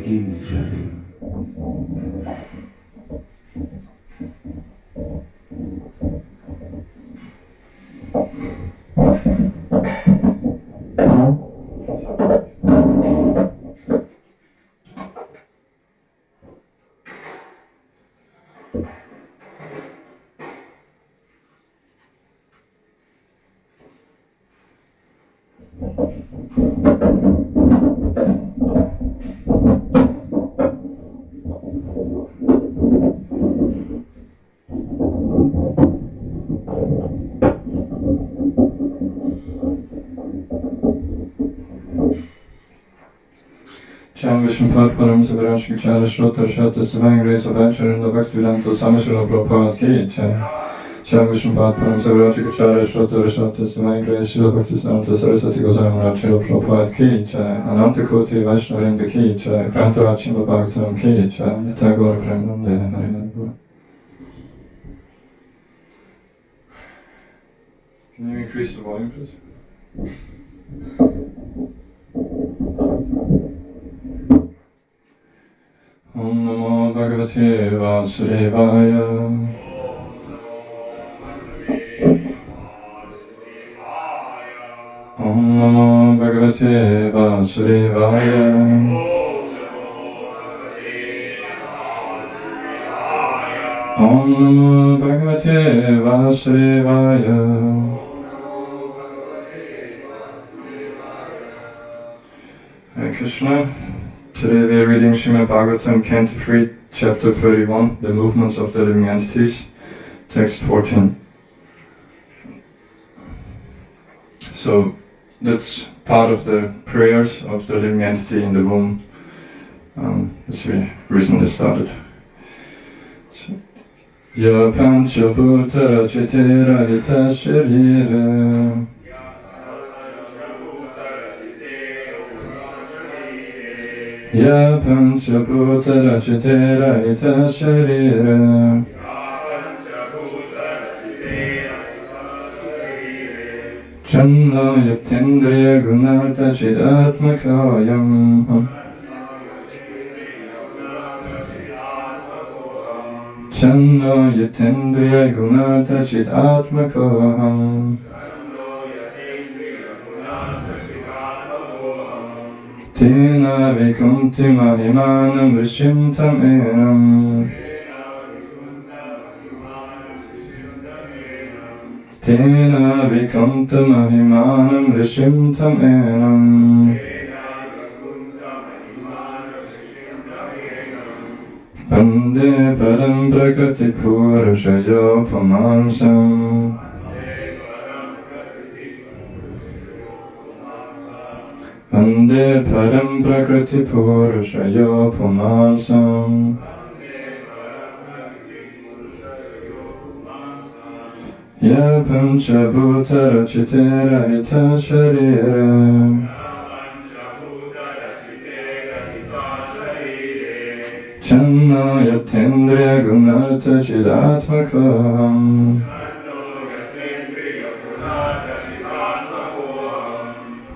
ki. Isvaresvara Pr Isvaresvara Divine Grace of Venture in the Bhaktivedanta Swami Srila Prabhupada ki jai. Isvaresvara Pr Isvaresvara Divine Grace Srila Bhaktivedanta Saraswati Goswami Maharaj Srila Prabhupada ki jai. Ananta Koti Vaishnavinda ki jai. Prantarachimba Bhaktam ki jai. Yatagora Premanande Hari Hari. Can you increase the volume, please? Om Namo Bhagavate Vasudevaya. Om Namo Bhagavate Vasudevaya. Om Namo Bhagavate Vasudevaya. Hare Krishna. Today we are reading Srimad Bhagavatam, Canto 3, Chapter 31, The Movements of the Living Entities, Text 14. So that's part of the prayers of the living entity in the womb, as we recently started. Ya pancha bhutara chitera hita sharira. Ya pancha bhutara chitera hita sharira. Channo yattendriya gunarta chidatmakayam. Channo yattendriya gunarta chidatmakayam. Tena vikunti mahimanam rishimtam enam. Tena vikunta mahimanam rishimtam enam. Vande param prakriti purushayo pamansam. Vande param prakriti purushayo pumansam. Ya pancha bhutara chitera hita sharira. Channo yattendriya gunarta chidatmakam.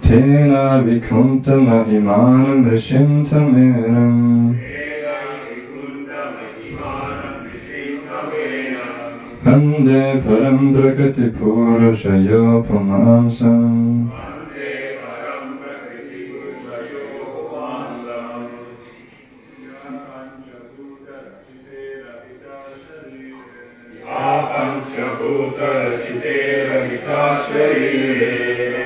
Tena vikunta mahimanam rishimtam enam. Vande param prakriti purushayo pumansam. Ya pancha bhutara chitera hita sharire.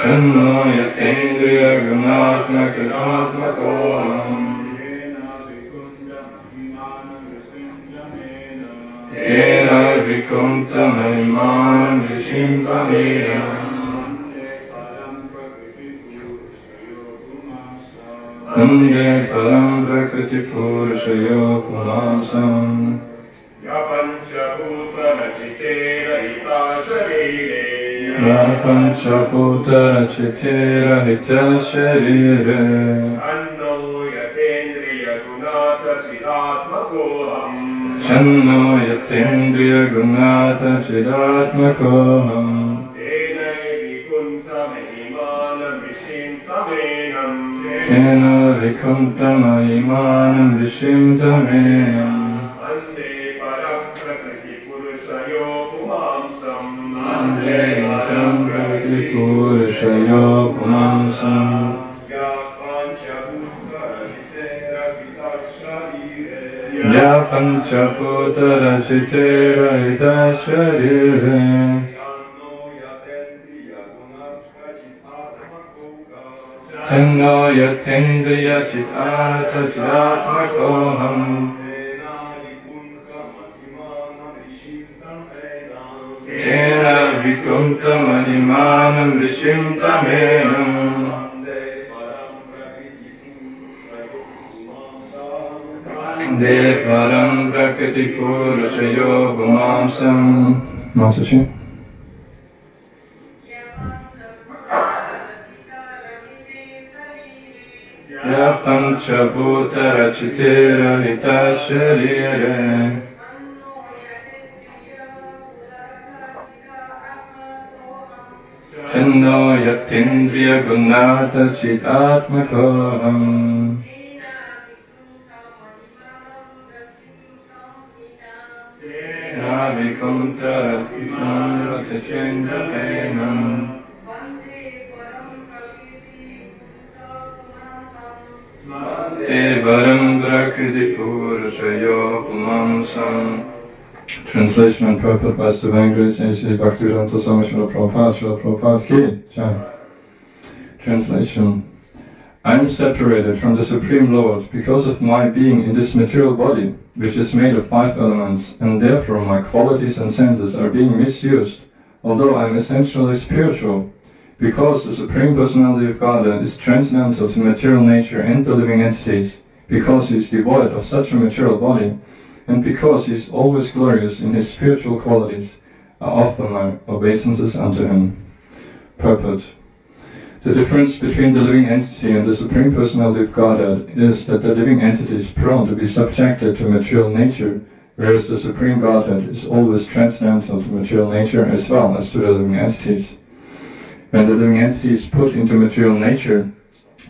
Channo yattendriya gunatmakatmakoham. Tena vikunta mahimanam rishimtam. Vande param prakriti purushayo pumansam. Ya pancha bhutara chitera hita sharire. Ya pancha bhutara chitera hita sharire. Channo yattendriya gunata chidatmakoham. Channo yattendriya gunata chidatmakoham. Tena vikunta Kena Vikuntam Imanam Rishim Tamenam Ande Param Prakriti Purushayo Pumamsam Ande Param Prakriti Purushayo Pumamsam Ya Panchaputara Chitera Hita Sharire Channo Yatendriya Chitata Chidatmakoham Tena Vikuntam Animanam Rishim Tamenam De Param Prakriti Purushayo Bhumamsam Mataji Ya Panchabhuta Rachitera Hita Sharire Channo Yatindriya Gunata Chitatmakoham Navikunta Ratachendra Penam Te Varam Prakriti Purushayo Pumamsam. Translation and purport by His Divine Grace A.C. Bhaktivedanta Swami Srila Prabhupada, Srila Prabhupada Ki Jai. Translation. I am separated from the Supreme Lord because of my being in this material body, which is made of 5 elements, and therefore my qualities and senses are being misused, although I am essentially spiritual. Because the Supreme Personality of Godhead is transcendental to material nature and the living entities, because he is devoid of such a material body, and because he is always glorious in his spiritual qualities, I offer my obeisances unto him. Purport. The difference between the living entity and the Supreme Personality of Godhead is that the living entity is prone to be subjected to material nature, whereas the Supreme Godhead is always transcendental to material nature as well as to the living entities. When the living entity is put into material nature,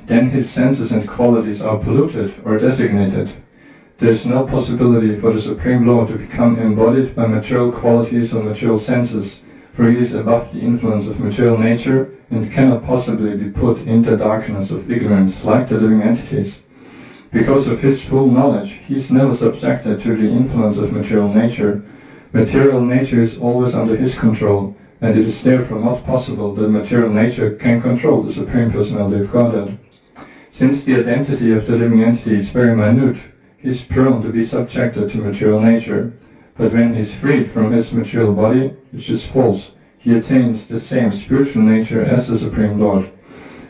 then his senses and qualities are polluted or designated. There is no possibility for the Supreme Lord to become embodied by material qualities or material senses, for he is above the influence of material nature and cannot possibly be put into darkness of ignorance like the living entities. Because of his full knowledge, he is never subjected to the influence of material nature. Material nature is always under his control, and it is therefore not possible that material nature can control the Supreme Personality of Godhead. Since the identity of the living entity is very minute, he is prone to be subjected to material nature, but when he is freed from his material body, which is false, he attains the same spiritual nature as the Supreme Lord.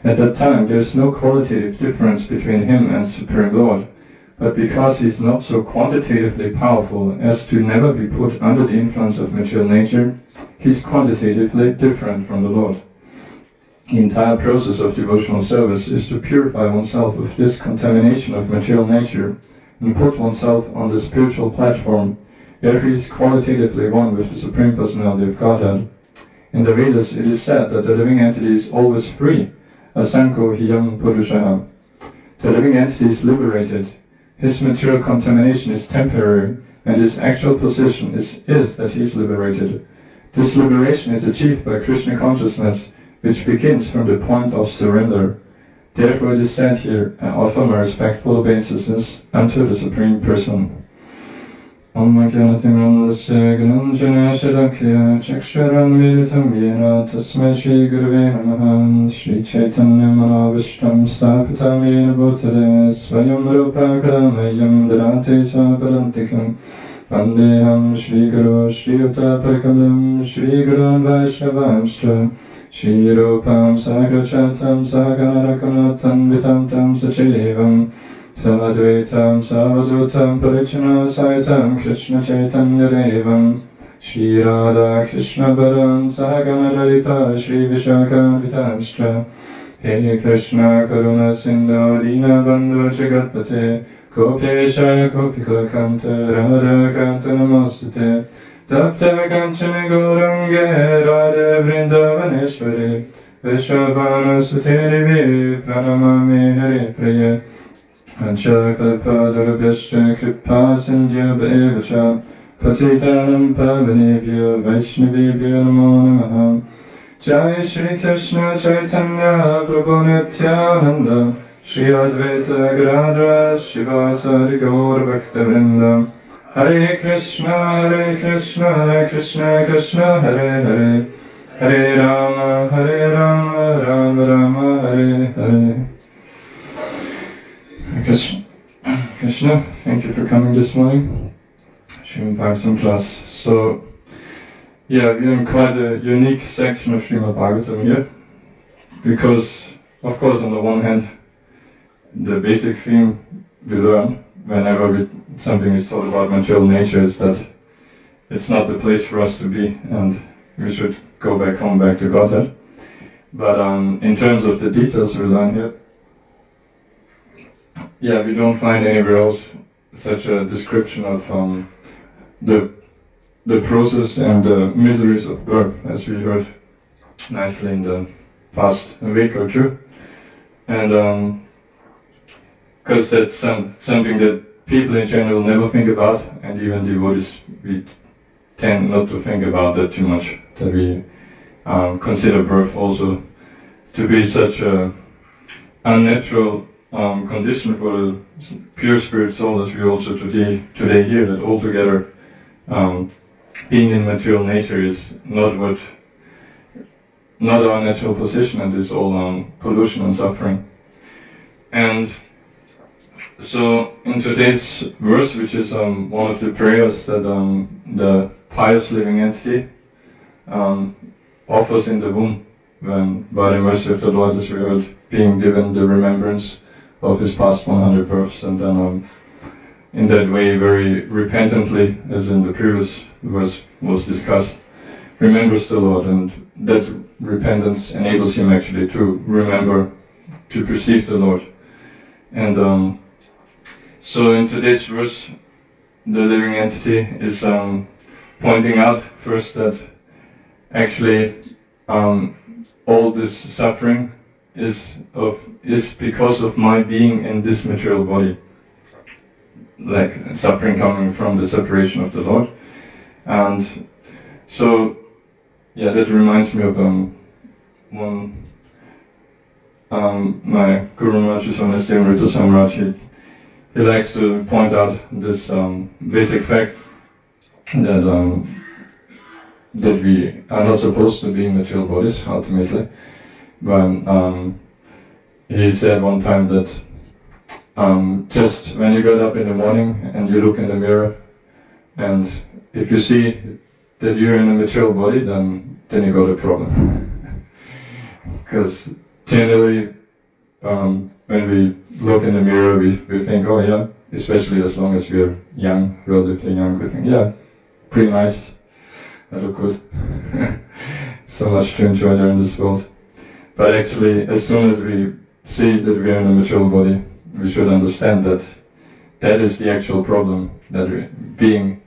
At that time there is no qualitative difference between him and the Supreme Lord, but because he is not so quantitatively powerful as to never be put under the influence of material nature, he is quantitatively different from the Lord. The entire process of devotional service is to purify oneself of this contamination of material nature and put oneself on the spiritual platform, where he is qualitatively one with the Supreme Personality of Godhead. In the Vedas it is said that the living entity is always free, asanko hiyam purushaha. The living entity is liberated. His material contamination is temporary, and his actual position is that he is liberated. This liberation is achieved by Krishna consciousness, which begins from the point of surrender. Therefore it is said here, I offer my respectful obeisances unto the Supreme Person. Om Jnanatimrandasya Gnanjana Shalakya Chaksharam Militam Yena Tasmai Shri Gurave Namaha Shri Chaitanya Manavishtam Stapitam Yena Bhutale Swayam Rupa Kadamayam Dharate Svapadantikam Vandeham Shri Guru Shri Uta Parikamalam Shri Gurun Vaishnavamstra Shri Rupam Sagrachatam Sagarakanatam Vitam Tam Sachivam Sadvaitam Savadutam Parichana Saitam Krishna Chaitanya Devam Shri Radha Krishna Param Sagana Lalita Shri Vishaka Vitamshtra He Krishna Karuna Sindhu Dina Bandhu Jagatpate Gopesha Gopika Kanta Radha Kanta Namostate Tapta Kanchana Gaurange Radha Vrindavaneshwari Vishabhana Sutirivi Pranamami Hari Priya Panchakalpadurabhyascha Kripa Sindhya Bhaevacha Patitanam Pavanebhyo Vaishnavibhyo Namo Namaha Jai Shri Krishna Chaitanya Prabhu Nityananda Shri Advaita Gadadhara Shivasari Gaur Bhaktivinoda Hare Krishna Krishna Krishna Hare Hare Hare Rama Rama Hare Hare. Krishna, thank you for coming this morning. Srimad Bhagavatam class. So, yeah, we're in quite a unique section of Srimad Bhagavatam here, because, of course, on the one hand, the basic theme we learn whenever something is taught about material nature is that it's not the place for us to be, and we should go back home, back to Godhead. But in terms of the details we learn here, yeah, we don't find anywhere else such a description of the process and the miseries of birth, as we heard nicely in the past week or two. And because that's something that people in general never think about, and even devotees, we tend not to think about that too much, that we consider birth also to be such a unnatural condition for the pure spirit soul, as we also today hear, that altogether being in material nature is not our natural position, and is all pollution and suffering. And so in today's verse, which is one of the prayers that the pious living entity offers in the womb, when by the mercy of the Lord, as we heard, being given the remembrance of his past 100 births, and then in that way, very repentantly, as in the previous verse was discussed, remembers the Lord, and that repentance enables him actually to remember, to perceive the Lord. And so in today's verse, the living entity is pointing out first that actually all this suffering is because of my being in this material body, like suffering coming from the separation of the Lord. And so, yeah, that reminds me of one my Guru Maharaj, Isvaresvara Pr, he likes to point out this basic fact that that we are not supposed to be in material bodies ultimately. But he said one time that just when you get up in the morning and you look in the mirror, and if you see that you're in a material body, then you got a problem. Because generally, when we look in the mirror, we think, oh yeah, especially as long as we're young, relatively young, we think, yeah, pretty nice, I look good. So much to enjoy there in this world. But actually, as soon as we see that we are in a material body, we should understand that that is the actual problem, that we're being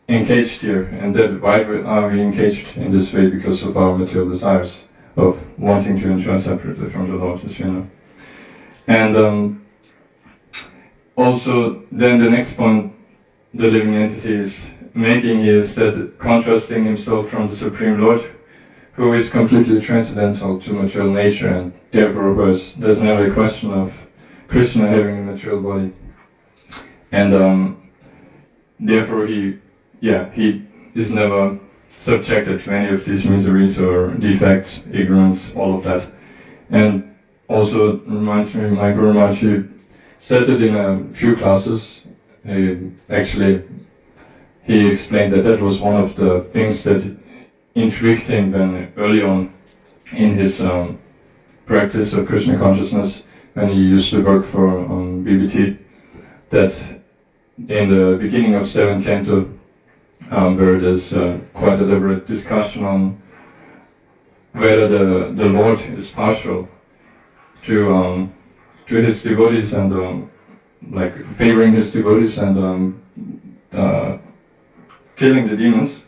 encaged here, and that why are we encaged in this way? Because of our material desires of wanting to enjoy separately from the Lord, as you know. And also, then the next point the living entity is making is that contrasting himself from the Supreme Lord, who is completely transcendental to material nature, and therefore there's never a question of Krishna having a material body. And therefore he is never subjected to any of these miseries or defects, ignorance, all of that. And also reminds me, my Guru Maharaj said it in a few classes. He explained that was one of the things that intrigued him when early on in his practice of Krishna consciousness, when he used to work for BBT, that in the beginning of 7th Canto, where there's quite elaborate discussion on whether the Lord is partial to his devotees, and like favoring his devotees and killing the demons,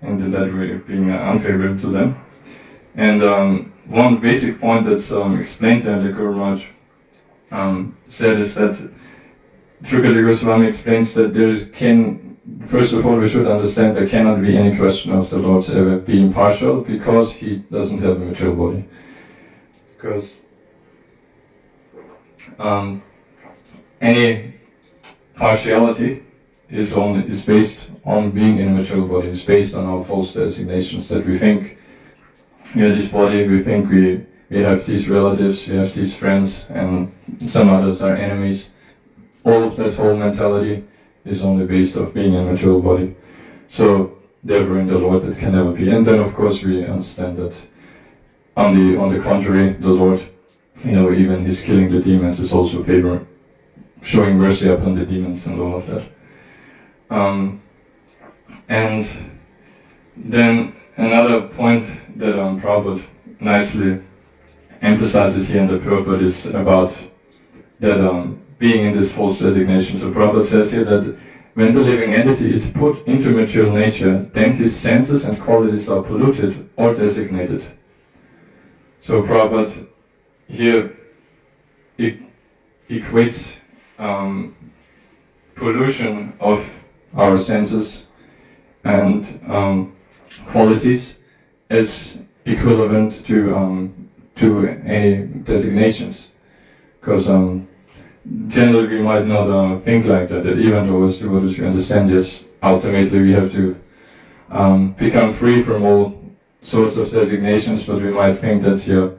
and in that way being unfavorable to them. And one basic point that's explained there, the Guru Maharaj said, is that Trikali Goswami explains that first of all, we should understand there cannot be any question of the Lord's ever being partial, because he doesn't have a material body. Because any partiality is based on being in a material body. It's based on our false designations that we think we are this body, we think we have these relatives, we have these friends, and some others are enemies. All of that whole mentality is only based off being in a material body. So therefore in the Lord it can never be. And then of course we understand that on the contrary, the Lord, even his killing the demons is also showing mercy upon the demons and all of that. And then another point that Prabhupada nicely emphasizes here in the Prabhupada is about that being in this false designation. So Prabhupada says here that when the living entity is put into material nature, then his senses and qualities are polluted or designated. So Prabhupada here equates pollution of our senses and qualities as equivalent to any designations. Because generally we might not think like that even though as devotees we understand, yes, ultimately we have to become free from all sorts of designations, but we might think that's here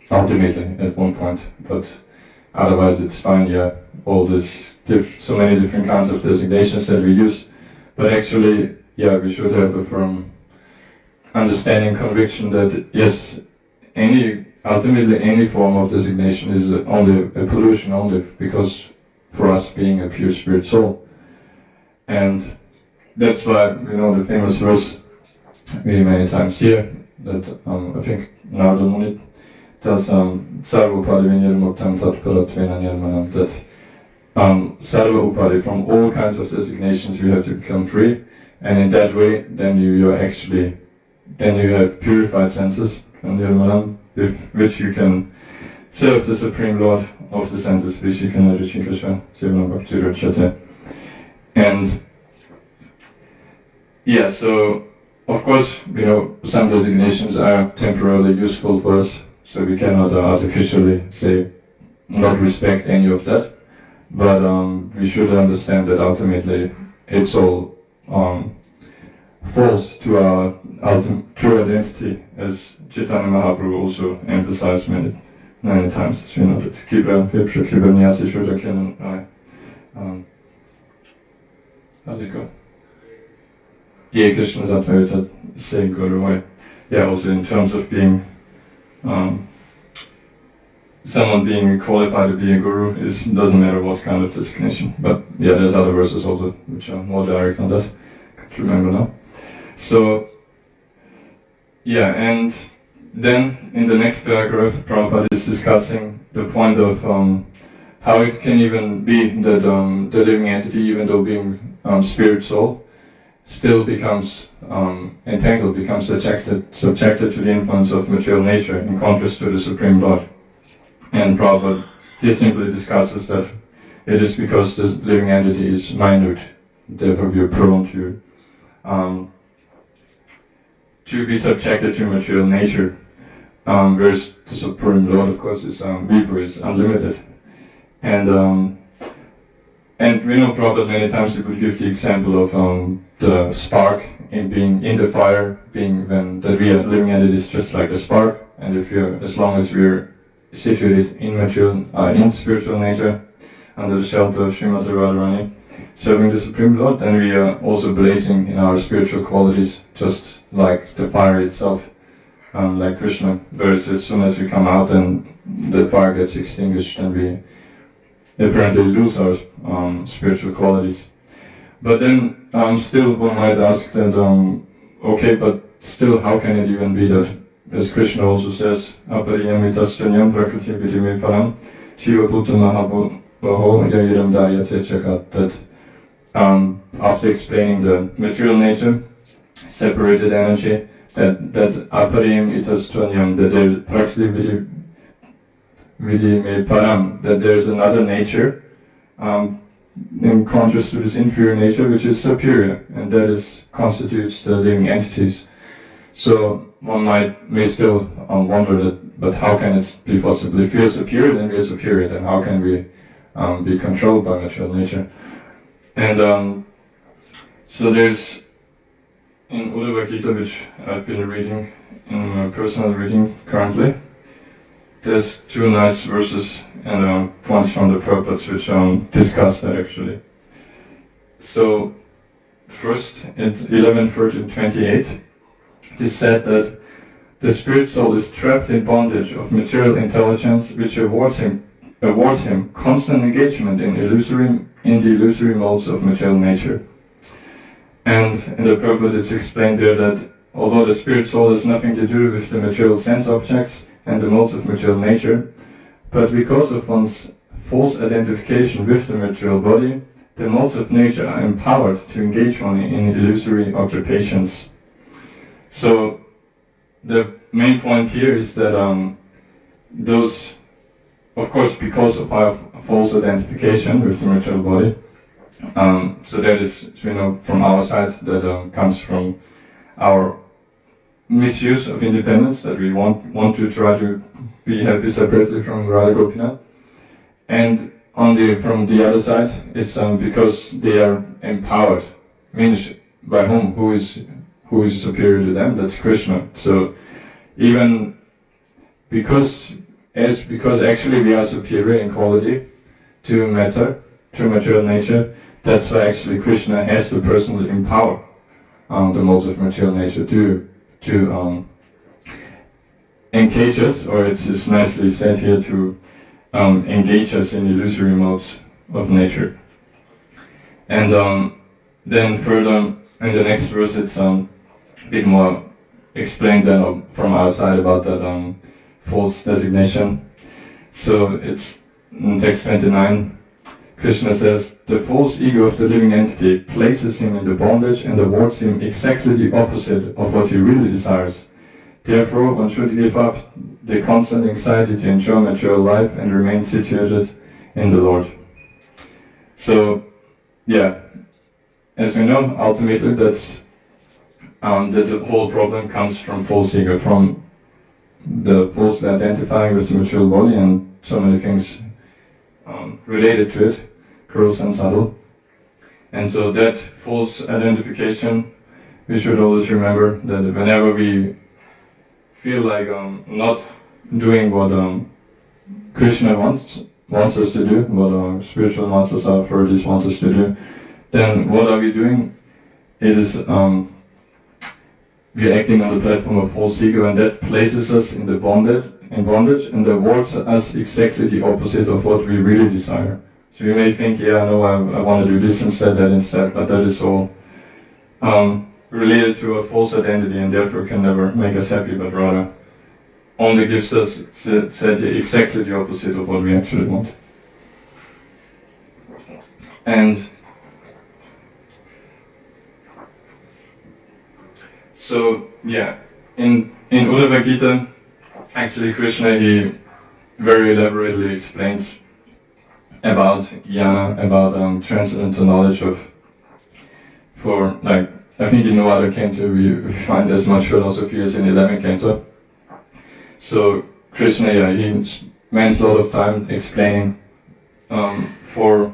ultimately at one point, but otherwise it's fine, all this so many different kinds of designations that we use, but actually, we should have a firm understanding, conviction that yes, ultimately any form of designation is only a pollution, only because for us being a pure spirit soul. And that's why, the famous verse we many times hear, that I think Narada Muni tells Sarva Upadi Vinirmuktam Tatparatvena Nirmanam, that Sarva Upadi, from all kinds of designations we have to become free, and in that way then you have purified senses, and Nirmanam, with which you can serve the Supreme Lord of the senses, Vishikana Rishikasha Sivana Bhakti Rachate. And so of course, some designations are temporarily useful for us, so we cannot artificially say not respect any of that, but we should understand that ultimately it's all false to our true identity, as Chaitanya Mahaprabhu also emphasized many times, as we know that Kiba Vipsha Kiba Nyasi Shuja Kenan how's it go? Ye Krishna Tattva saying Guru. Also in terms of being someone being qualified to be a guru, doesn't matter what kind of designation. But there's other verses also which are more direct on that. I can't remember now. So and then in the next paragraph, Prabhupada is discussing the point of how it can even be that the living entity, even though being spirit soul, still becomes entangled, becomes subjected to the influence of material nature, in contrast to the Supreme Lord. And Prabhupada here simply discusses that it is because the living entity is minute, therefore we are prone to be subjected to material nature, whereas the Supreme Lord, of course, is Vibhu, is unlimited. And we know Prabhupada many times he would give the example of the spark in being in the fire, when the living entity is just like a spark, and as long as we're situated in spiritual nature, under the shelter of Srimati Radharani, serving the Supreme Lord, then we are also blazing in our spiritual qualities, just like the fire itself, like Krishna. Whereas as soon as we come out and the fire gets extinguished, then we apparently lose our spiritual qualities. But then still one might ask that, but still how can it even be that, as Krishna also says, apariyamitasthanyam prakriti vidimi param jiva bhuta mahabho yayiram daryate chakat, that after explaining the material nature, separated energy, that aparim itas tvanyam, that there practically vidi me param, that there's another nature in contrast to this inferior nature, which is superior, and that constitutes the living entities. So one may still wonder that, but how can it be possible? If we are superior, then we are superior, then how can we be controlled by material nature? And so there's, in Uddhava Gita, which I've been reading, in my personal reading currently, there's two nice verses and points from the Prabhupada which discuss that actually. So, first, at 11:13:28, it is said that the spirit soul is trapped in bondage of material intelligence, which awards him constant engagement in the illusory modes of material nature. And in the Prabhupada it's explained there that although the spirit soul has nothing to do with the material sense objects and the modes of material nature, but because of one's false identification with the material body, the modes of nature are empowered to engage one in illusory occupations. So the main point here is that those, of course, because of our false identification with the material body, so that is, from our side, that comes from our misuse of independence, that we want to try to be happy separately from Radha Gopinath. And from the other side, it's because they are empowered. Means by whom? Who is superior to them? That's Krishna. So even because actually we are superior in quality to matter, to material nature, that's why actually Krishna has to personally empower the modes of material nature to engage us, or it's just nicely said here, to engage us in illusory modes of nature. And then further in the next verse it's a bit more explained then from our side about that false designation. So it's in text 29, Krishna says, the false ego of the living entity places him in the bondage and awards him exactly the opposite of what he really desires. Therefore, one should give up the constant anxiety to enjoy material life and remain situated in the Lord. So, yeah, as we know, ultimately that the whole problem comes from false ego, from the falsely identifying with the material body and so many things related to it, gross and subtle. And so that false identification, we should always remember that whenever we feel like not doing what Krishna wants us to do, what our spiritual masters, our authorities want us to do, then what are we doing? It is we are acting on the platform of false ego, and that places us in bondage and awards us exactly the opposite of what we really desire. So we may think, yeah, no, I want to do this instead, that instead, but that is all related to a false identity and therefore can never make us happy, but rather only gives us exactly the opposite of what we actually want. And so, yeah, in Uddhava Gita, actually Krishna, he very elaborately explains about jnana, about transcendental knowledge I think in no other canto we find as much philosophy as in 11th canto. So Krishna, he spends a lot of time explaining for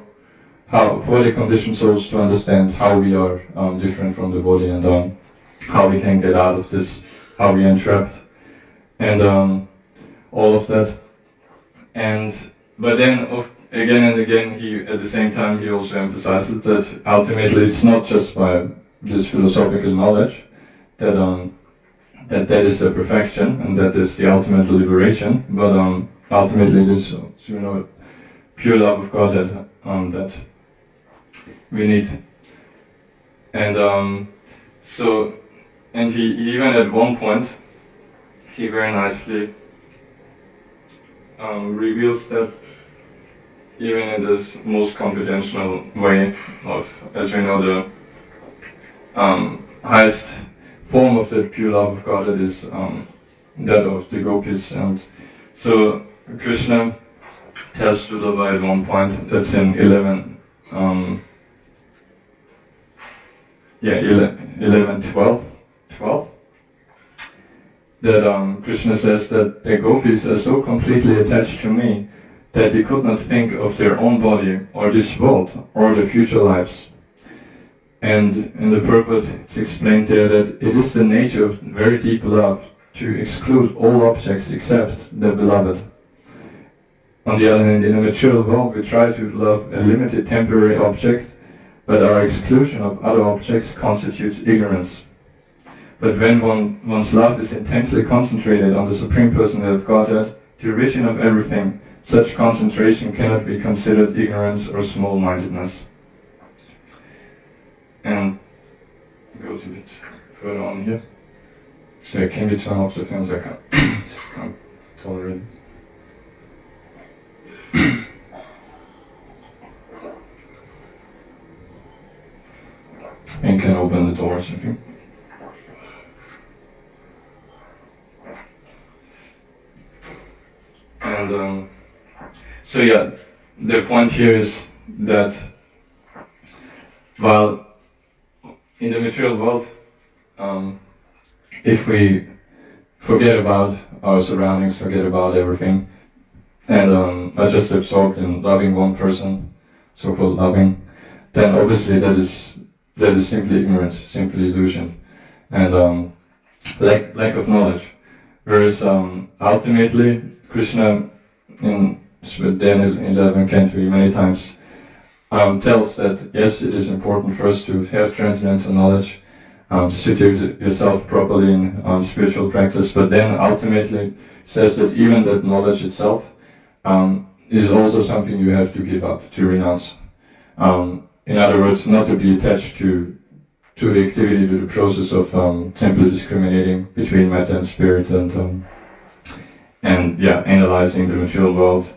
the conditioned souls to understand how we are different from the body and how we can get out of this, how we are entrapped, and all of that. But then again and again, at the same time, he also emphasizes that ultimately it's not just by this philosophical knowledge that is the perfection and that is the ultimate liberation, but ultimately it is pure love of God that we need. And he even at one point he very nicely reveals that even in this most confidential way of, as we know, the highest form of that pure love of God that is that of the gopis. And so Krishna tells Sudava at one point, that's in 12, that Krishna says that the gopis are so completely attached to me that they could not think of their own body or this world or their future lives. And in the purport it's explained there that it is the nature of very deep love to exclude all objects except the beloved. On the other hand, in a material world we try to love a limited temporary object, but our exclusion of other objects constitutes ignorance. But when one's love is intensely concentrated on the Supreme Personality of Godhead, the origin of everything, such concentration cannot be considered ignorance or small-mindedness. And it goes a bit further on here. So can we turn off the fans? I just can't tolerate it. And can open the doors, I think. And so yeah, the point here is that while in the material world, if we forget about our surroundings, forget about everything, and are just absorbed in loving one person, so-called loving, then obviously that is simply ignorance, simply illusion, and lack of knowledge. Whereas ultimately, Krishna in Daniel 11 can't be many times tells that yes, it is important first to have transcendental knowledge, to situate yourself properly in spiritual practice, but then ultimately says that even that knowledge itself is also something you have to give up, to renounce. In other words, not to be attached to the activity, to the process of simply discriminating between matter and spirit, and analyzing the material world,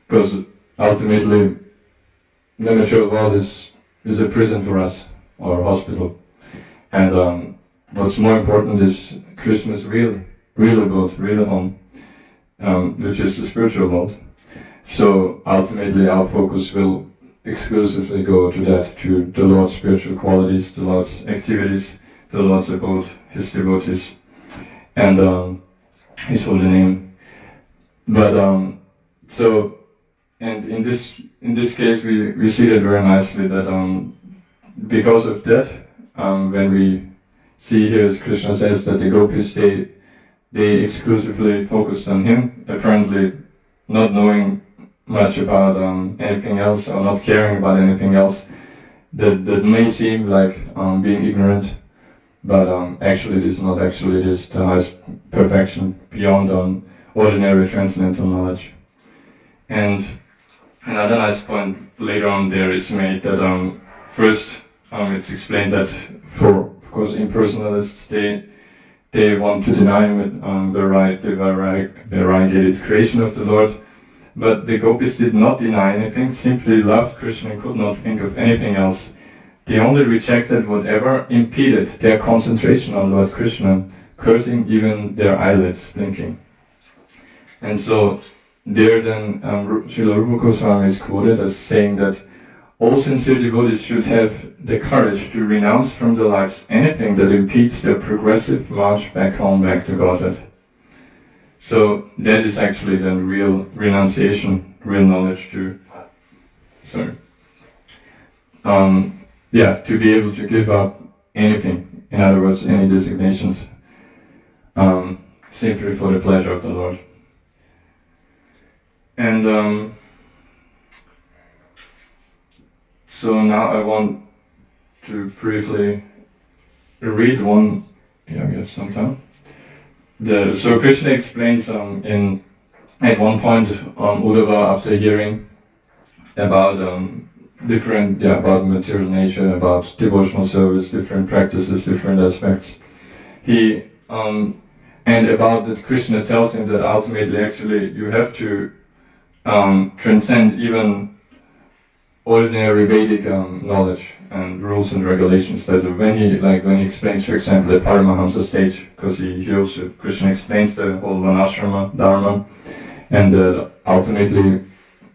because ultimately the material world is a prison for us, or a hospital. And what's more important is Krishna's real abode, real home, which is the spiritual world. So ultimately our focus will exclusively go to that, to the Lord's spiritual qualities, the Lord's activities, the Lord's abode, His devotees, and His holy name. But and in this case we see that very nicely, that because of that, when we see here, as Krishna says, that the gopis they exclusively focused on him, apparently not knowing much about anything else, or not caring about anything else, that may seem like being ignorant, but actually it is not. Actually it is the highest perfection beyond ordinary transcendental knowledge. And another nice point later on there is made, that first it's explained that for, of course, impersonalists, they want to deny the variegated creation of the Lord, but the gopis did not deny anything, simply loved Krishna and could not think of anything else. They only rejected whatever impeded their concentration on Lord Krishna, cursing even their eyelids blinking. And so there then Srila Rupa Goswami is quoted as saying that all sincere devotees should have the courage to renounce from their lives anything that impedes their progressive march back home, back to Godhead. So that is actually then real renunciation, real knowledge to be able to give up anything, in other words, any designations, simply for the pleasure of the Lord. And so now I want to briefly read one. Yeah, we have some time. So Krishna explains at one point Uddhava, after hearing about about material nature, about devotional service, different practices, different aspects. And about that Krishna tells him that ultimately actually you have to transcend even ordinary Vedic knowledge and rules and regulations. That when he explains, for example, the Paramahamsa stage, because he also Krishna explains the whole Varnashrama Dharma, and ultimately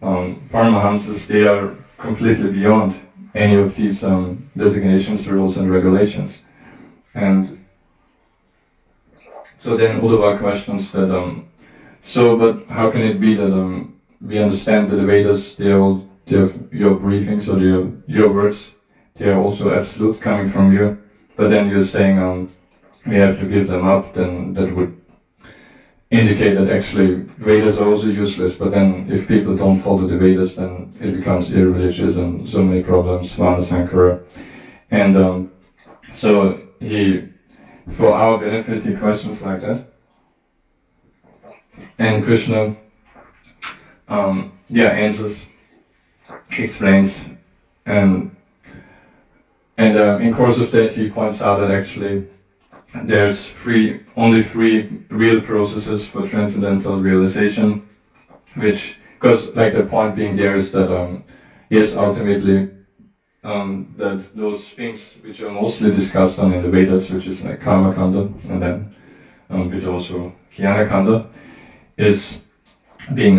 Paramahamsas, they are completely beyond any of these designations, rules and regulations. And so then Uddhava questions that but how can it be that we understand that the Vedas, your briefings or your words, they are also absolute coming from you, but then you're saying we have to give them up, then that would indicate that actually Vedas are also useless, but then if people don't follow the Vedas, then it becomes irreligious and so many problems, Varnasankara. And so for our benefit, he questions like that. And Krishna answers, explains, and in course of that he points out that actually there's only three real processes for transcendental realization, because like the point being there is that yes, ultimately that those things which are mostly discussed in the Vedas, which is like Karma Kanda, and then which also Jnana Kanda, is being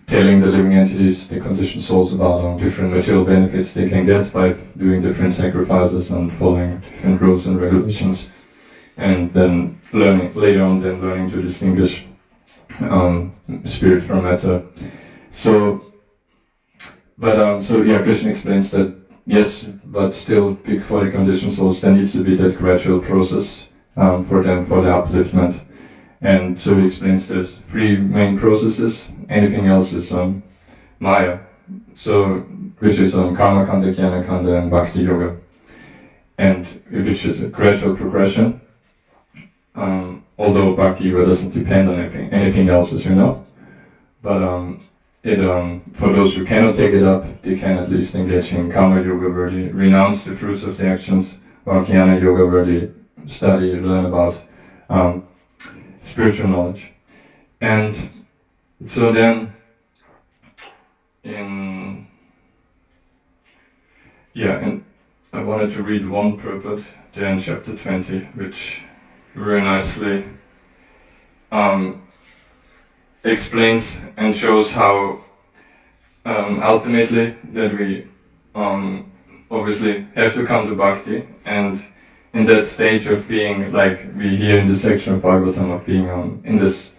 telling the living entities, the conditioned souls, about different material benefits they can get by doing different sacrifices and following different rules and regulations, and then learning to distinguish spirit from matter. So Krishna explains that yes, but still for the conditioned souls there needs to be that gradual process for the upliftment. And so he explains there's three main processes. Anything else is Maya, so which is Karma Kanda, Jnana Kanda, and Bhakti Yoga, and which is a gradual progression. Although Bhakti Yoga doesn't depend on anything else, as you know, but for those who cannot take it up, they can at least engage in Karma Yoga, where they renounce the fruits of their actions, or Jnana Yoga, where they learn about spiritual knowledge. And so then and I wanted to read one purport there in chapter 20, which very nicely explains and shows how ultimately that we obviously have to come to Bhakti, and in that stage of being, like we hear in this section of Bhagavatam, of being in this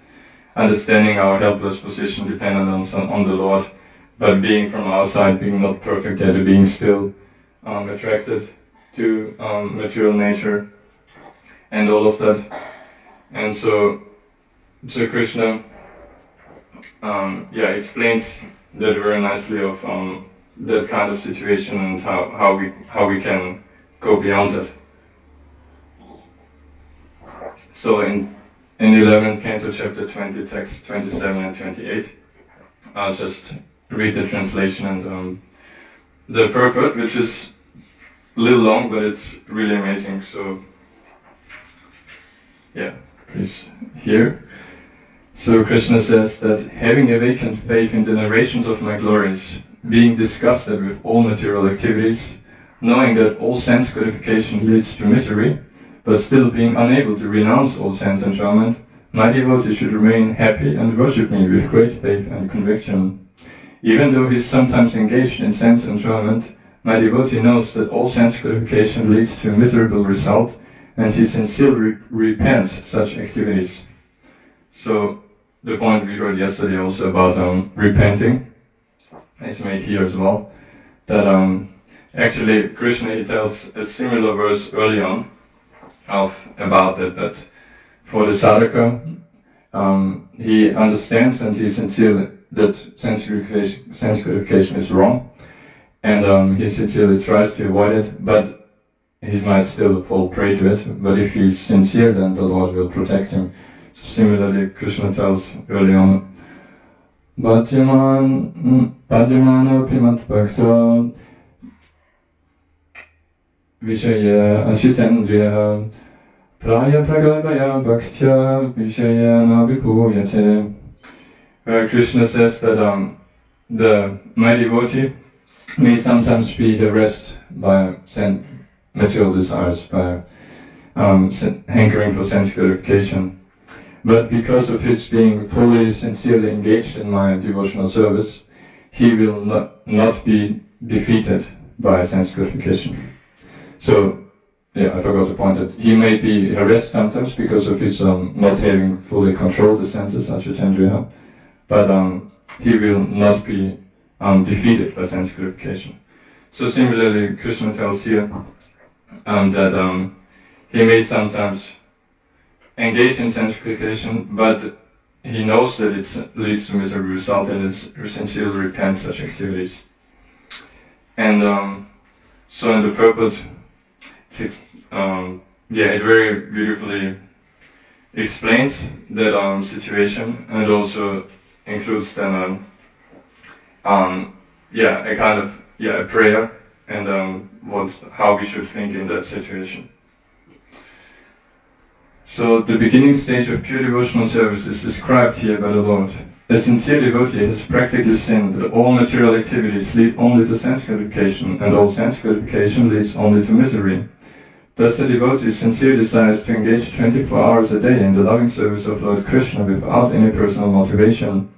understanding our helpless position, dependent on the Lord, but being from outside, being not perfect yet, being still attracted to material nature and all of that. And so Krishna explains that very nicely of that kind of situation and how we can go beyond it. So in 11th Canto, chapter 20, text 27 and 28, I'll just read the translation and the purport, which is a little long, but it's really amazing. So, please hear. So Krishna says that, having awakened faith in the narrations of my glories, being disgusted with all material activities, knowing that all sense gratification leads to misery, but still being unable to renounce all sense enjoyment, my devotee should remain happy and worship me with great faith and conviction. Even though he is sometimes engaged in sense enjoyment, my devotee knows that all sense gratification leads to a miserable result, and he sincerely repents such activities. So the point we heard yesterday also about repenting is made here as well. That actually Krishna, he tells a similar verse early on about that for the sadhaka, he understands and he sincerely that sense gratification is wrong, and he sincerely tries to avoid it, but he might still fall prey to it. But if he's sincere, then the Lord will protect him. So similarly, Krishna tells early on, Bhajamana pimat bhakta Vishaya achitendriya Praya pragalbaya bhaktya Vishayana vipuyate. Krishna says that my devotee, may sometimes be harassed by material desires, by hankering for sense gratification. But because of his being fully, sincerely engaged in my devotional service, he will not be defeated by sense gratification. So, yeah, I forgot to point out. He may be harassed sometimes because of his not having fully controlled the senses, such as Chandriya, but he will not be defeated by sense gratification. So similarly, Krishna tells here that he may sometimes engage in sense gratification, but he knows that it leads to miserable result and is essentially repent such activities. And so in the purport, it very beautifully explains that situation, and it also includes then a kind of a prayer and how we should think in that situation. So the beginning stage of pure devotional service is described here by the Lord. A sincere devotee has practically seen that all material activities lead only to sense gratification, and all sense gratification leads only to misery. Thus the devotee sincerely desires to engage 24 hours a day in the loving service of Lord Krishna without any personal motivation.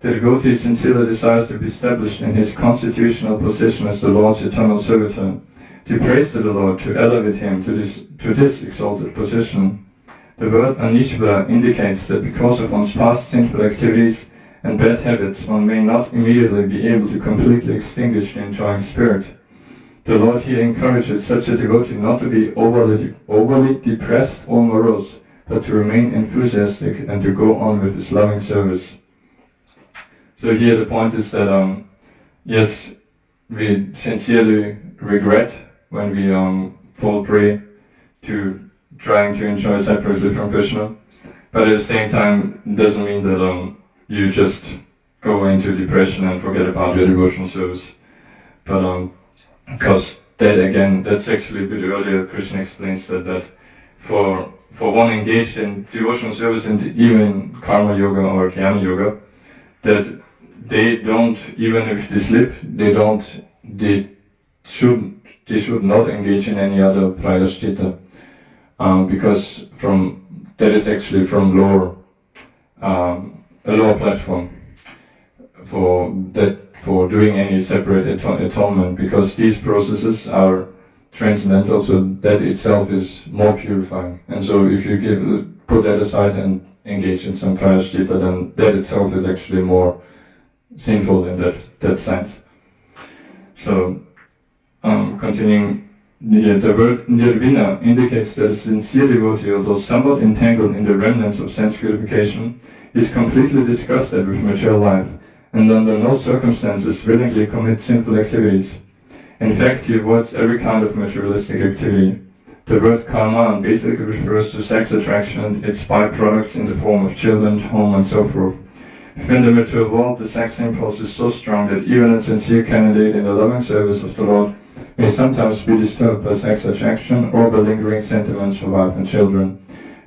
The devotee sincerely desires to be established in his constitutional position as the Lord's eternal servitor, to praise to the Lord, to elevate him to this exalted position. The word Anishvara indicates that because of one's past sinful activities and bad habits, one may not immediately be able to completely extinguish the enjoying spirit. The Lord here encourages such a devotee not to be overly depressed or morose, but to remain enthusiastic and to go on with his loving service. So here the point is that, yes, we sincerely regret when we fall prey to trying to enjoy separately from Krishna, but at the same time it doesn't mean that you just go into depression and forget about your devotional service. But because that again, that's actually a bit earlier, Krishna explains that for one engaged in devotional service and even karma yoga or jnana yoga, that they don't, even if they slip, they should not engage in any other prayaschitta, because that is actually from a lower platform for doing any separate atonement, because these processes are transcendental, so that itself is more purifying. And so if you put that aside and engage in some prayaschitta, then that itself is actually more sinful in that sense. So continuing, the word nirvina indicates that a sincere devotee, although somewhat entangled in the remnants of sense gratification, is completely disgusted with material life, and under no circumstances willingly commits sinful activities. In fact, he avoids every kind of materialistic activity. The word karma basically refers to sex attraction and its byproducts in the form of children, home, and so forth. Within the material world, the sex impulse is so strong that even a sincere candidate in the loving service of the Lord may sometimes be disturbed by sex attraction or by lingering sentiments for wife and children.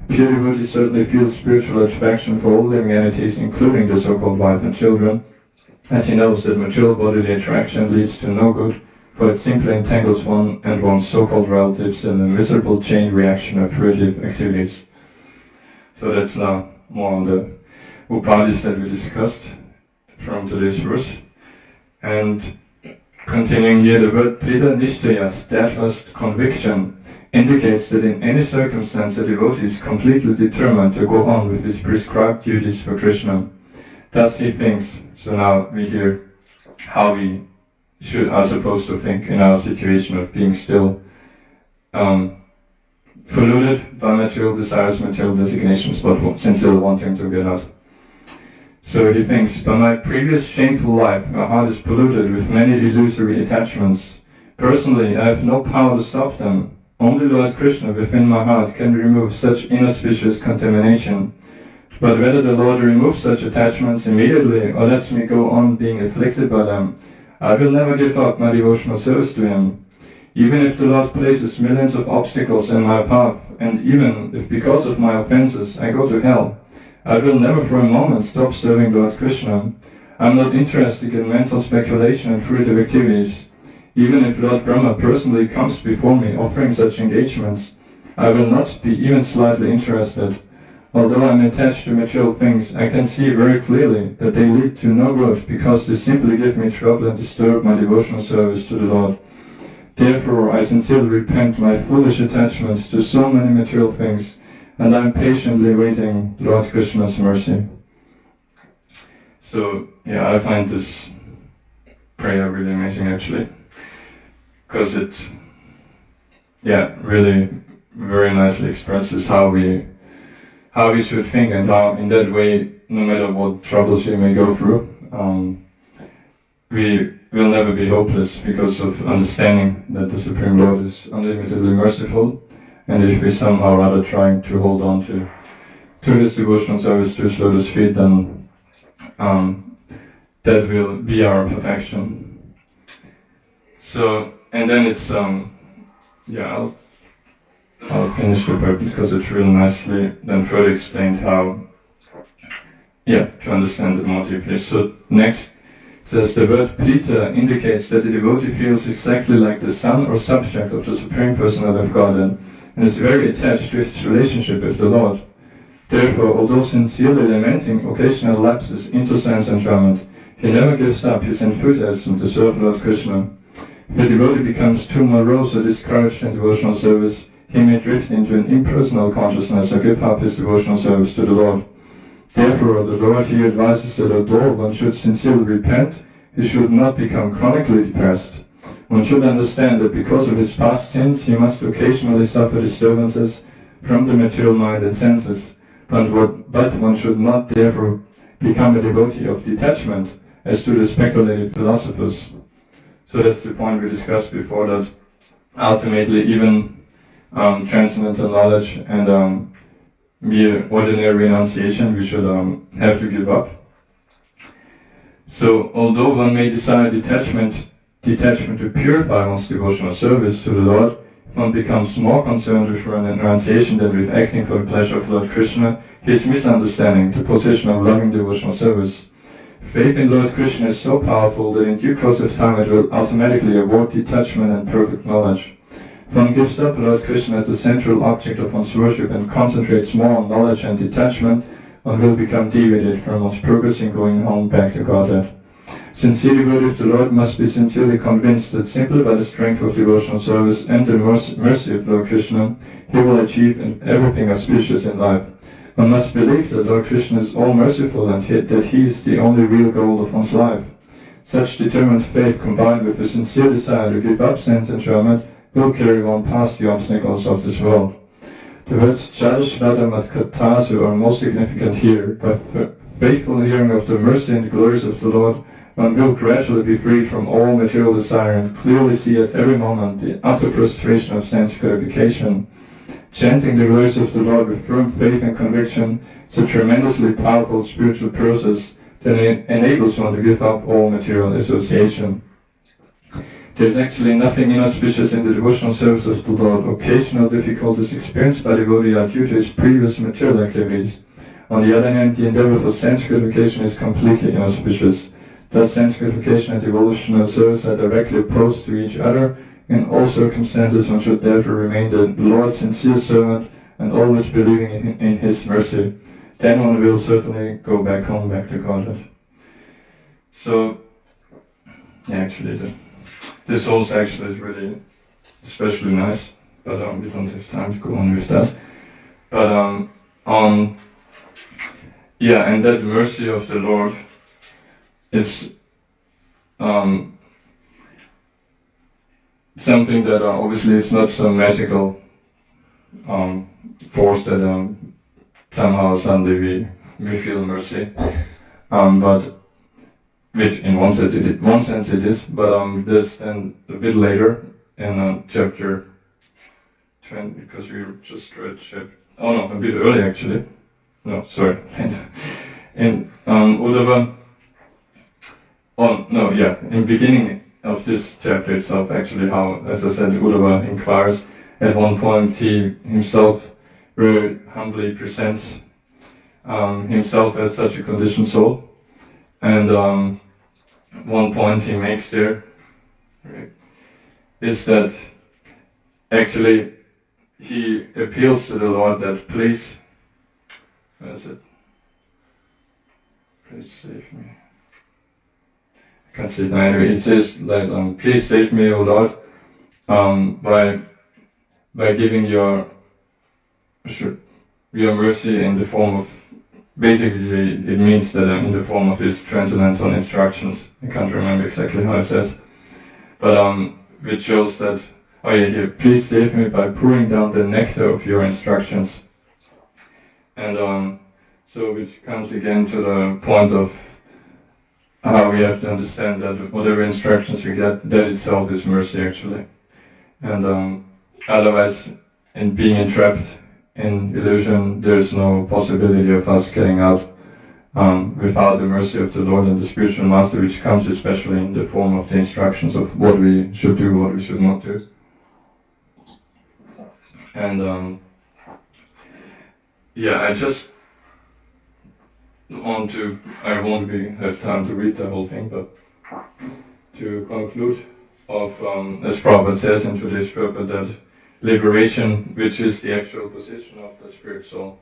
Pure devotee certainly feels spiritual attraction for all living entities, including the so-called wife and children, and he knows that material bodily attraction leads to no good, for it simply entangles one and one's so-called relatives in a miserable chain reaction of fruitive activities. So that's now more on the upadhis that we discussed from today's verse. And continuing here, the word trita nishtaya, steadfast conviction, indicates that in any circumstance the devotee is completely determined to go on with his prescribed duties for Krishna. Thus he thinks. So now we hear how we are supposed to think in our situation of being still polluted by material desires, material designations, but sincerely wanting to get out. So he thinks, by my previous shameful life, my heart is polluted with many illusory attachments. Personally, I have no power to stop them. Only Lord Krishna within my heart can remove such inauspicious contamination. But whether the Lord removes such attachments immediately or lets me go on being afflicted by them, I will never give up my devotional service to Him. Even if the Lord places millions of obstacles in my path, and even if because of my offenses I go to hell, I will never for a moment stop serving Lord Krishna. I am not interested in mental speculation and fruitive activities. Even if Lord Brahma personally comes before me offering such engagements, I will not be even slightly interested. Although I am attached to material things, I can see very clearly that they lead to no good, because they simply give me trouble and disturb my devotional service to the Lord. Therefore, I sincerely repent my foolish attachments to so many material things, and I am patiently waiting Lord Krishna's mercy. So, yeah, I find this prayer really amazing, actually, because it, really very nicely expresses how we should think, and how in that way, no matter what troubles we may go through, we will never be hopeless because of understanding that the Supreme Lord is unlimitedly merciful, and if we somehow or other trying to hold on to His devotional service to His lotus feet, then that will be our perfection. So, and then it's I'll finish the prayer because it's really nicely then further explained how, to understand it more deeply. So next it says the word Prita indicates that the devotee feels exactly like the son or subject of the Supreme Personality of Godhead and is very attached to his relationship with the Lord. Therefore, although sincerely lamenting occasional lapses into sense enjoyment, he never gives up his enthusiasm to serve Lord Krishna. If a devotee becomes too morose or discouraged in devotional service, he may drift into an impersonal consciousness or give up his devotional service to the Lord. Therefore, the Lord here advises that although one should sincerely repent, he should not become chronically depressed. One should understand that because of his past sins, he must occasionally suffer disturbances from the material mind and senses, but one should not therefore become a devotee of detachment, as do the speculative philosophers. So that's the point we discussed before, that ultimately even transcendental knowledge and mere ordinary renunciation we should have to give up. So although one may desire detachment to purify one's devotional service to the Lord, if one becomes more concerned with renunciation than with acting for the pleasure of Lord Krishna, he is misunderstanding the position of loving devotional service. Faith in Lord Krishna is so powerful that in due course of time it will automatically award detachment and perfect knowledge. If one gives up Lord Krishna as the central object of one's worship and concentrates more on knowledge and detachment, one will become deviated from one's progress in going home back to Godhead. Sincere devotee of the Lord must be sincerely convinced that simply by the strength of devotional service and the mercy of Lord Krishna, he will achieve everything auspicious in life. One must believe that Lord Krishna is all-merciful and that he is the only real goal of one's life. Such determined faith combined with a sincere desire to give up sense enjoyment will carry one past the obstacles of this world. The words Jadashvada Katasu are most significant here. By faithful hearing of the mercy and glories of the Lord, one will gradually be freed from all material desire and clearly see at every moment the utter frustration of sense gratification. Chanting the glories of the Lord with firm faith and conviction is a tremendously powerful spiritual process that enables one to give up all material association. There is actually nothing inauspicious in the devotional service of the Lord. Occasional difficulties experienced by the devotee are due to his previous material activities. On the other hand, the endeavor for sense gratification is completely inauspicious. Thus, sense gratification and devotional service are directly opposed to each other. In all circumstances, one should therefore remain the Lord's sincere servant and always believing in His mercy. Then one will certainly go back home, back to Godhead. So, this also actually is really especially nice, but we don't have time to go on with that. But and that mercy of the Lord is something that obviously it's not some magical force that somehow suddenly we feel mercy, but which in one sense it is, but this then a bit later in chapter 20, because we just read a bit early actually. No, sorry. In Uddhava. In beginning of this chapter itself, actually, how, as I said, Uddhava inquires. At one point, he himself very humbly presents himself as such a conditioned soul, and one point he makes there, right, is that actually he appeals to the Lord that please, where is it? Please save me. I can't see it now. Anyway, it says that please save me, O Lord, by giving your mercy in the form of, basically it means that in the form of his transcendental instructions. I can't remember exactly how it says, but which shows that, oh yeah, here, please save me by pouring down the nectar of your instructions. And so which comes again to the point of how we have to understand that whatever instructions we get, that itself is mercy actually. And otherwise, in being entrapped in illusion, there's no possibility of us getting out without the mercy of the Lord and the spiritual master, which comes especially in the form of the instructions of what we should do, what we should not do. And yeah, I won't have time to read the whole thing, but to conclude as Prabhupada says in today's purport, that liberation, which is the actual position of the spirit soul,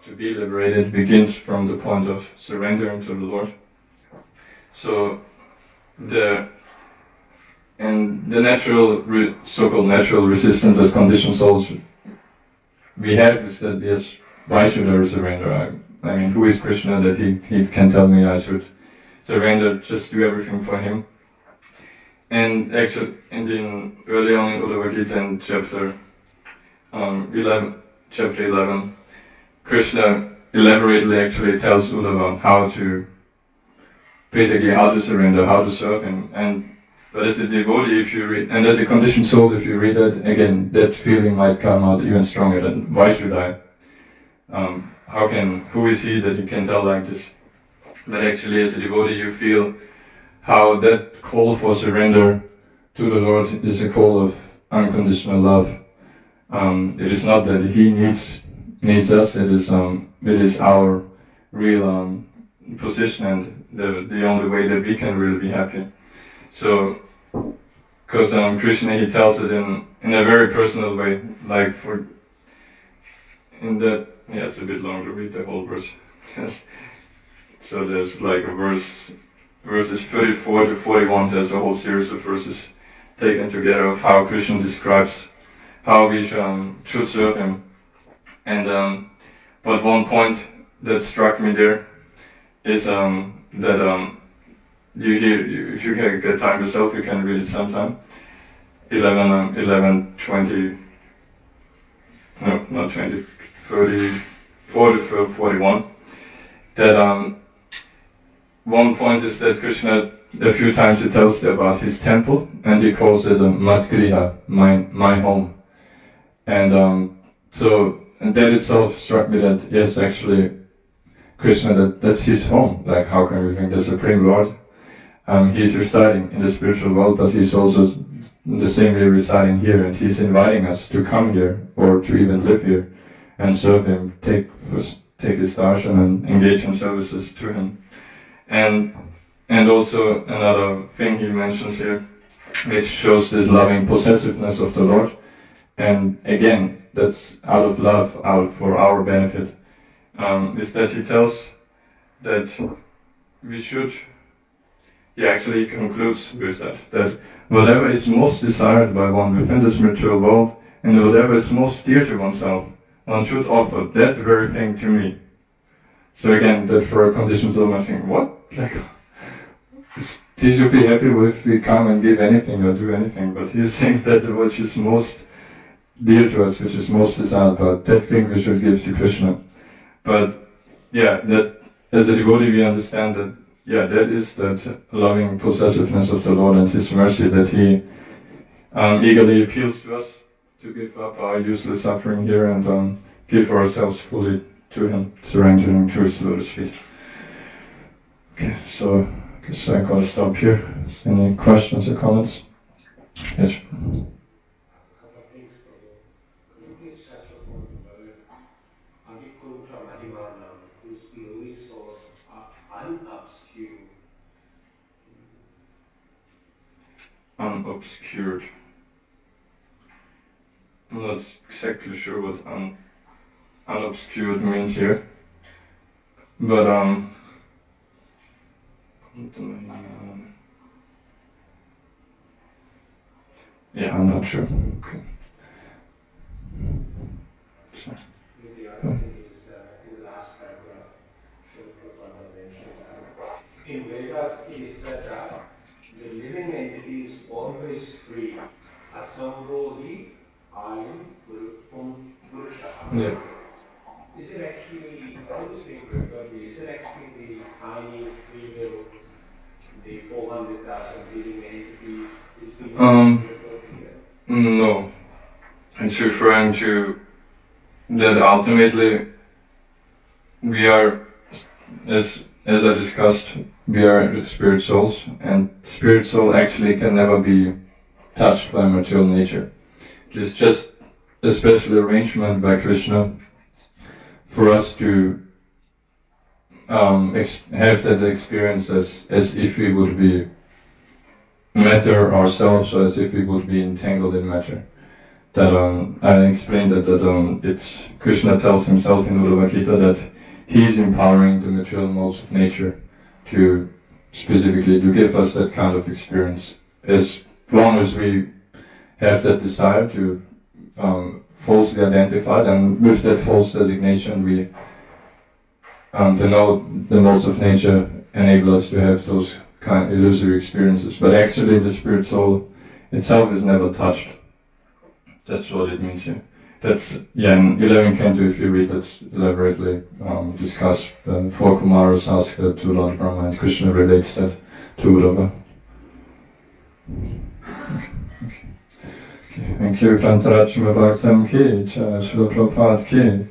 to be liberated begins from the point of surrendering to the Lord. So the natural, so-called natural resistance as conditioned souls we have is that, yes, why should I surrender? I mean, who is Krishna that he can tell me I should surrender, just do everything for him? And actually, early on in Uddhava Gita in chapter 11, Krishna elaborately actually tells Uddhava how to surrender, how to serve him. But as a devotee, if you read, and as a conditioned soul, if you read that, again, that feeling might come out even stronger than, why should I? Who is he that you can tell like this? But actually, as a devotee, you feel how that call for surrender to the Lord is a call of unconditional love. It is not that he needs us, it is our real position and the only way that we can really be happy. So, because Krishna, he tells it in a very personal way, like it's a bit long to read the whole verse. Yes. So there's like verses 34 to 41, there's a whole series of verses taken together of how Krishna describes how we should serve him. And but one point that struck me there is that if you get time yourself, you can read it sometime. 11:20, no, not 20, 34 to 41. That one point is that Krishna, a few times he tells about his temple, and he calls it a Madgriha, my home. And that itself struck me that, yes, actually, Krishna, that's his home. Like, how can we think the Supreme Lord? He's residing in the spiritual world, but he's also in the same way residing here, and he's inviting us to come here, or to even live here, and serve him, take his darshan and engage in services to him. And also another thing he mentions here, which shows this loving possessiveness of the Lord, and again, that's out of love, out for our benefit, is that he tells that we should, actually he concludes with that whatever is most desired by one within the spiritual world, and whatever is most dear to oneself, one should offer that very thing to me. So again, that for a conditioned soul, I think, what? Like, he should be happy if we come and give anything or do anything, but he's saying that which is most dear to us, which is most desired, but that thing we should give to Krishna. But yeah, that as a devotee we understand that, that is that loving possessiveness of the Lord and his mercy, that he eagerly appeals to us to give up our useless suffering here and give ourselves fully to him, surrendering to his lotus feet. Okay, so I guess I gotta stop here. Any questions or comments? Yes. Whose glories are unobscured. Unobscured. I'm not exactly sure what unobscured means here, but yeah, I'm not sure. Okay. So. The other thing is, in the last paragraph, Srila Prabhupada mentioned that in Vedas it is said that the living entity is always free. Asambodhi ayam purusha. Yeah. Is it actually, what do you think, Prabhupada? Is it actually the tiny free will, the 400,000 living entities is being referred here? No. It's referring to that ultimately we are, as I discussed, we are spirit souls, and spirit soul actually can never be touched by material nature. It's just a special arrangement by Krishna for us to have that experience as if we would be matter ourselves, or as if we would be entangled in matter. That I explained that it's Krishna tells himself in Uddhava Gita that he's empowering the material modes of nature to specifically to give us that kind of experience. As long as we have that desire to falsely identify, and with that false designation we the modes of nature enable us to have those kind of illusory experiences. But actually the spirit soul itself is never touched. That's what it means here. That's, in 11 Canto, if you read, that's elaborately discussed. Four Kumaras ask that to Lord Brahma, and Krishna relates that to Uddhava. Okay. Thank you, Kantarachma Bhaktam Ki, Srila Prabhupada Ki.